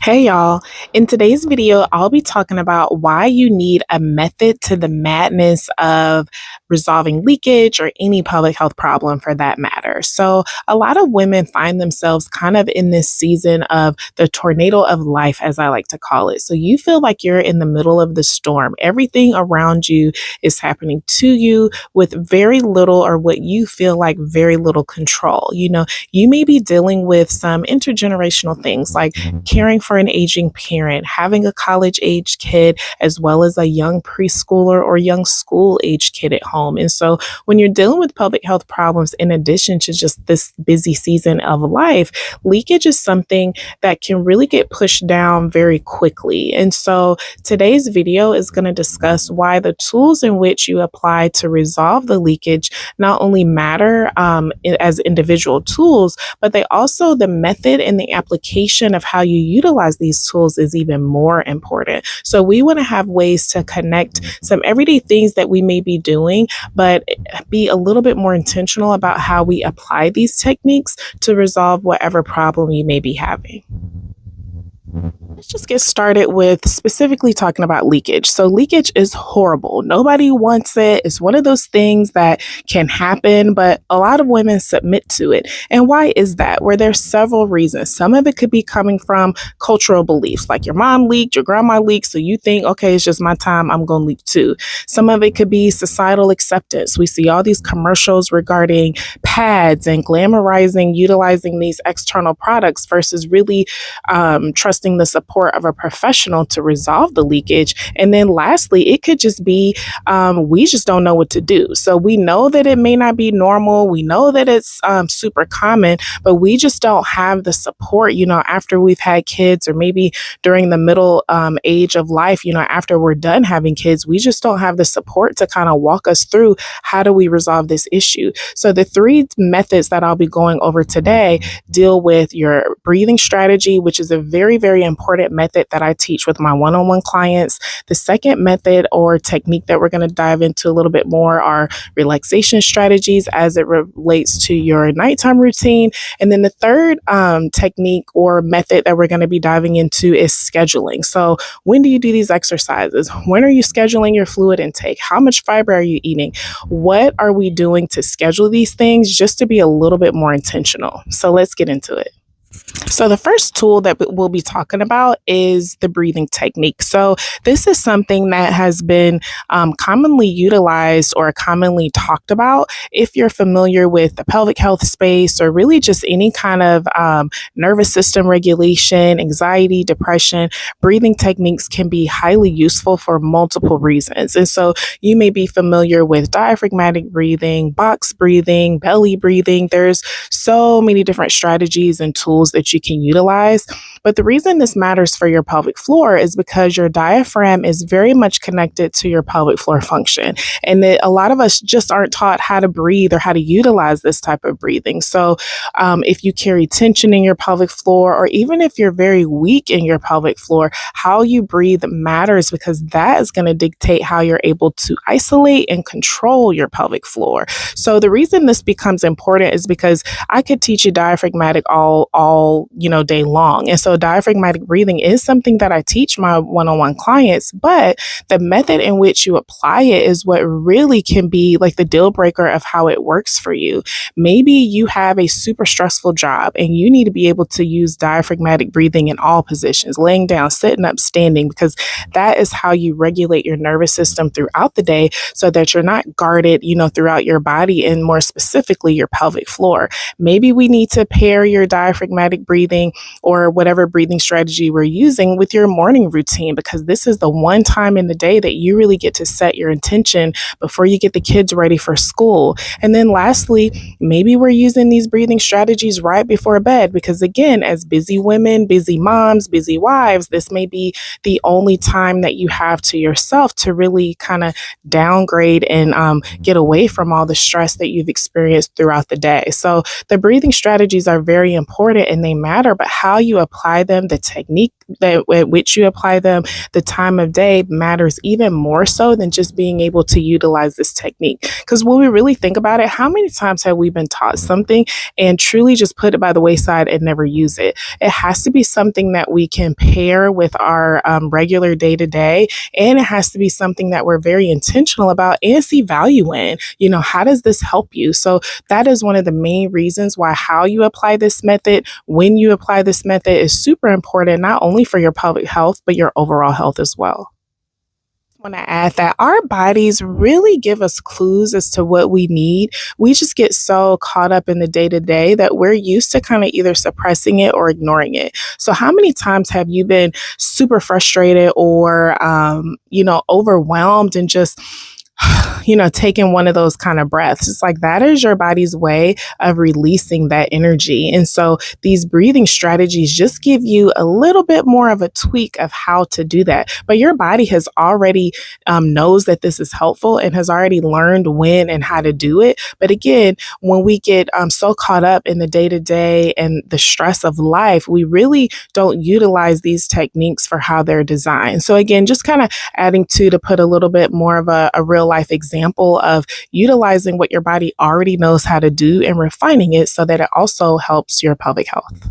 Hey y'all, in today's video, I'll be talking about why you need a method to the madness of resolving leakage or any public health problem for that matter. So, a lot of women find themselves kind of in this season of the tornado of life, as I like to call it. So, you feel like you're in the middle of the storm. Everything around you is happening to you with very little, or what you feel like very little control. You may be dealing with some intergenerational things like caring for an aging parent, having a college age kid, as well as a young preschooler or young school age kid at home. And so when you're dealing with public health problems, in addition to just this busy season of life, leakage is something that can really get pushed down very quickly. And so today's video is going to discuss why the tools in which you apply to resolve the leakage not only matter as individual tools, but they also, the method and the application of how you utilize these tools is even more important. So we want to have ways to connect some everyday things that we may be doing, but be a little bit more intentional about how we apply these techniques to resolve whatever problem you may be having. Let's just get started with specifically talking about leakage. So leakage is horrible. Nobody wants it. It's one of those things that can happen, but a lot of women submit to it. And why is that? Where there's several reasons. Some of it could be coming from cultural beliefs, like your mom leaked, your grandma leaked, so you think, okay, it's just my time, I'm going to leak too. Some of it could be societal acceptance. We see all these commercials regarding pads and glamorizing, utilizing these external products versus really trusting the support of a professional to resolve the leakage. And then lastly, it could just be we just don't know what to do. So we know that it may not be normal. We know that it's super common, but we just don't have the support, after we've had kids, or maybe during the middle age of life, after we're done having kids, we just don't have the support to kind of walk us through how do we resolve this issue. So the three methods that I'll be going over today deal with your breathing strategy, which is a very, very important method that I teach with my one-on-one clients. The second method or technique that we're going to dive into a little bit more are relaxation strategies as it relates to your nighttime routine. And then the third technique or method that we're going to be diving into is scheduling. So when do you do these exercises? When are you scheduling your fluid intake? How much fiber are you eating? What are we doing to schedule these things just to be a little bit more intentional? So let's get into it. So the first tool that we'll be talking about is the breathing technique. So this is something that has been commonly utilized or commonly talked about. If you're familiar with the pelvic health space, or really just any kind of nervous system regulation, anxiety, depression, breathing techniques can be highly useful for multiple reasons. And so you may be familiar with diaphragmatic breathing, box breathing, belly breathing. There's so many different strategies and tools that you can utilize. But the reason this matters for your pelvic floor is because your diaphragm is very much connected to your pelvic floor function. And that a lot of us just aren't taught how to breathe or how to utilize this type of breathing. So if you carry tension in your pelvic floor, or even if you're very weak in your pelvic floor, how you breathe matters, because that is going to dictate how you're able to isolate and control your pelvic floor. So the reason this becomes important is because I could teach you diaphragmatic all day long. And so diaphragmatic breathing is something that I teach my one-on-one clients, but the method in which you apply it is what really can be like the deal breaker of how it works for you. Maybe you have a super stressful job and you need to be able to use diaphragmatic breathing in all positions, laying down, sitting up, standing, because that is how you regulate your nervous system throughout the day so that you're not guarded, throughout your body, and more specifically your pelvic floor. Maybe we need to pair your diaphragmatic breathing or whatever breathing strategy we're using with your morning routine, because this is the one time in the day that you really get to set your intention before you get the kids ready for school. And then lastly, maybe we're using these breathing strategies right before bed, because again, as busy women, busy moms, busy wives, this may be the only time that you have to yourself to really kind of downgrade and get away from all the stress that you've experienced throughout the day. So the breathing strategies are very important and they matter, but how you apply them, the technique at which you apply them, the time of day matters even more so than just being able to utilize this technique. Because when we really think about it, how many times have we been taught something and truly just put it by the wayside and never use it? It has to be something that we can pair with our regular day to day, and it has to be something that we're very intentional about and see value in. How does this help you? So that is one of the main reasons why how you apply this method, when you apply this method, is super important, not only for your pelvic health, but your overall health as well. I want to add that our bodies really give us clues as to what we need. We just get so caught up in the day to day that we're used to kind of either suppressing it or ignoring it. So, how many times have you been super frustrated or, overwhelmed and just taking one of those kind of breaths? It's like that is your body's way of releasing that energy. And so these breathing strategies just give you a little bit more of a tweak of how to do that. But your body has already knows that this is helpful and has already learned when and how to do it. But again, when we get so caught up in the day to day and the stress of life, we really don't utilize these techniques for how they're designed. So again, just kind of adding to put a little bit more of a real life example of utilizing what your body already knows how to do and refining it so that it also helps your pelvic health.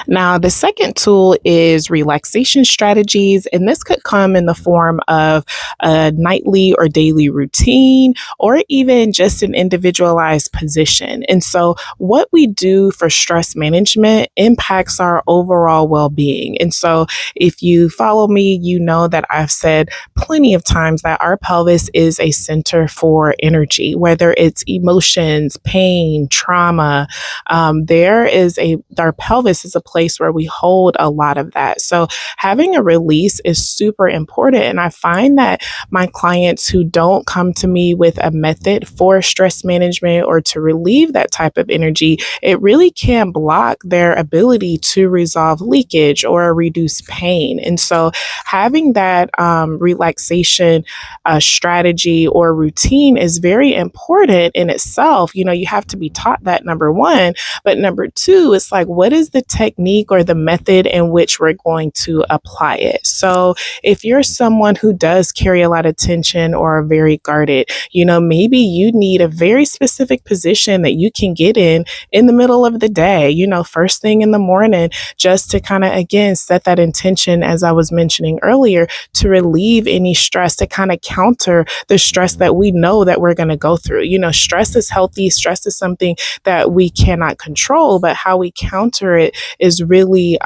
Now, the second tool is relaxation strategies, and this could come in the form of a nightly or daily routine, or even just an individualized position. And so, what we do for stress management impacts our overall well being. And so, if you follow me, you know that I've said plenty of times that our pelvis is a center for energy, whether it's emotions, pain, trauma. Our pelvis is a place where we hold a lot of that. So having a release is super important. And I find that my clients who don't come to me with a method for stress management or to relieve that type of energy, it really can block their ability to resolve leakage or reduce pain. And so having that relaxation strategy or routine is very important in itself. You have to be taught that, number one. But number two, it's like, what is the technique or the method in which we're going to apply it? So if you're someone who does carry a lot of tension or are very guarded, maybe you need a very specific position that you can get in the middle of the day, first thing in the morning, just to kind of, again, set that intention, as I was mentioning earlier, to relieve any stress, to kind of counter the stress that we know that we're going to go through. Stress is healthy. Stress is something that we cannot control, but how we counter it is really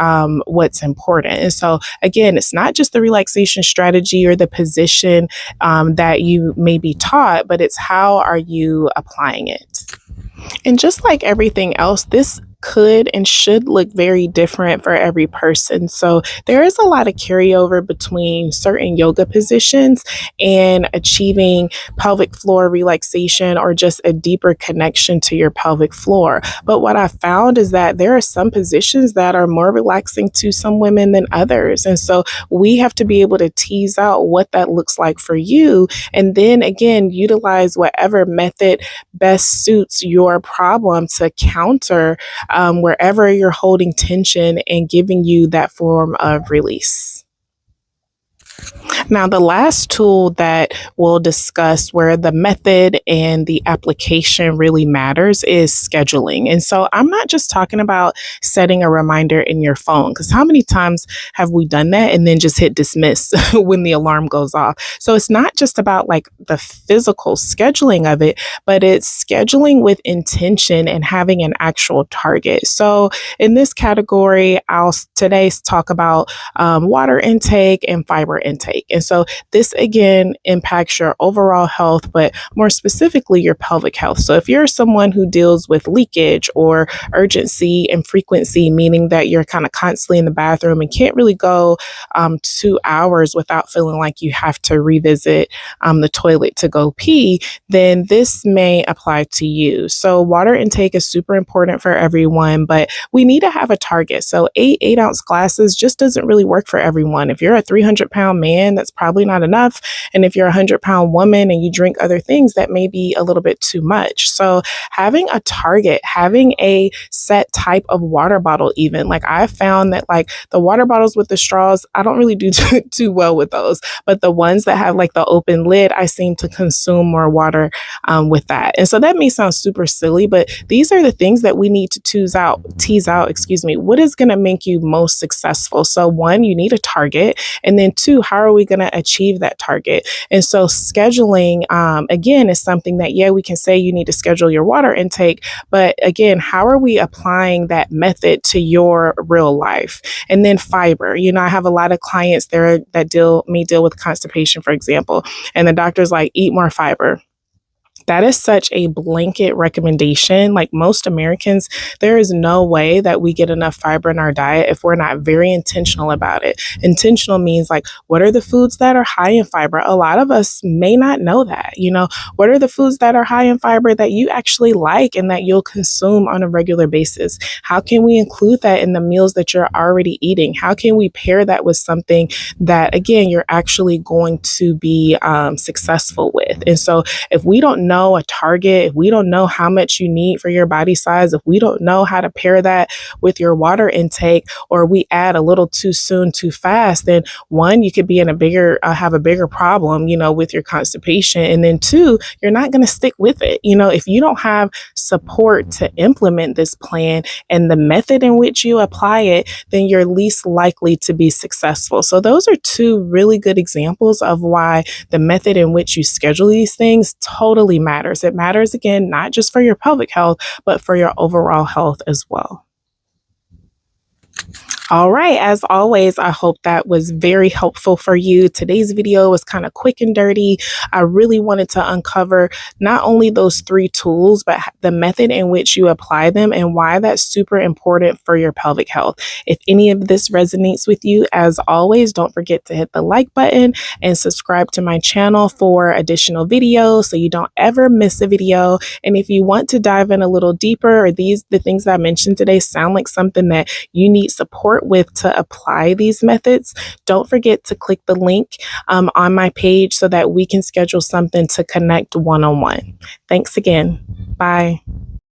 what's important. And so again, it's not just the relaxation strategy or the position that you may be taught, but it's how are you applying it. And just like everything else, this could and should look very different for every person. So there is a lot of carryover between certain yoga positions and achieving pelvic floor relaxation or just a deeper connection to your pelvic floor. But what I found is that there are some positions that are more relaxing to some women than others. And so we have to be able to tease out what that looks like for you. And then again, utilize whatever method best suits your problem to counter wherever you're holding tension and giving you that form of release. Now, the last tool that we'll discuss where the method and the application really matters is scheduling. And so I'm not just talking about setting a reminder in your phone, because how many times have we done that and then just hit dismiss when the alarm goes off? So it's not just about like the physical scheduling of it, but it's scheduling with intention and having an actual target. So in this category, I'll today talk about water intake and fiber intake. And so this again impacts your overall health, but more specifically your pelvic health. So if you're someone who deals with leakage or urgency and frequency, meaning that you're kind of constantly in the bathroom and can't really go 2 hours without feeling like you have to revisit the toilet to go pee, then this may apply to you. So water intake is super important for everyone, but we need to have a target. So 8 ounce glasses just doesn't really work for everyone. If you're a 300-pound man, that's that's probably not enough. And if you're a 100-pound woman and you drink other things, that may be a little bit too much. So having a target, having a set type of water bottle, even like I found that like the water bottles with the straws, I don't really do too well with those, but the ones that have like the open lid, I seem to consume more water with that. And so that may sound super silly, but these are the things that we need to tease out, what is going to make you most successful. So one, you need a target. And then two, how are we going to achieve that target? And so scheduling, again, is something that, yeah, we can say you need to schedule your water intake, but again, how are we applying that method to your real life? And then fiber, I have a lot of clients there that may deal with constipation, for example, and the doctor's like, eat more fiber. That is such a blanket recommendation. Like most Americans, there is no way that we get enough fiber in our diet if we're not very intentional about it. Intentional means like, what are the foods that are high in fiber? A lot of us may not know that. What are the foods that are high in fiber that you actually like and that you'll consume on a regular basis? How can we include that in the meals that you're already eating? How can we pair that with something that, again, you're actually going to be successful with? And so if we don't know a target, if we don't know how much you need for your body size, if we don't know how to pair that with your water intake, or we add a little too soon, too fast, then one, you could be in have a bigger problem, with your constipation. And then two, you're not going to stick with it. If you don't have support to implement this plan and the method in which you apply it, then you're least likely to be successful. So those are two really good examples of why the method in which you schedule these things totally matters. It matters, again, not just for your pelvic health, but for your overall health as well. All right. As always, I hope that was very helpful for you. Today's video was kind of quick and dirty. I really wanted to uncover not only those 3 tools, but the method in which you apply them and why that's super important for your pelvic health. If any of this resonates with you, as always, don't forget to hit the like button and subscribe to my channel for additional videos so you don't ever miss a video. And if you want to dive in a little deeper, or the things that I mentioned today sound like something that you need support with to apply these methods, don't forget to click the link on my page so that we can schedule something to connect one-on-one. Thanks again. Bye.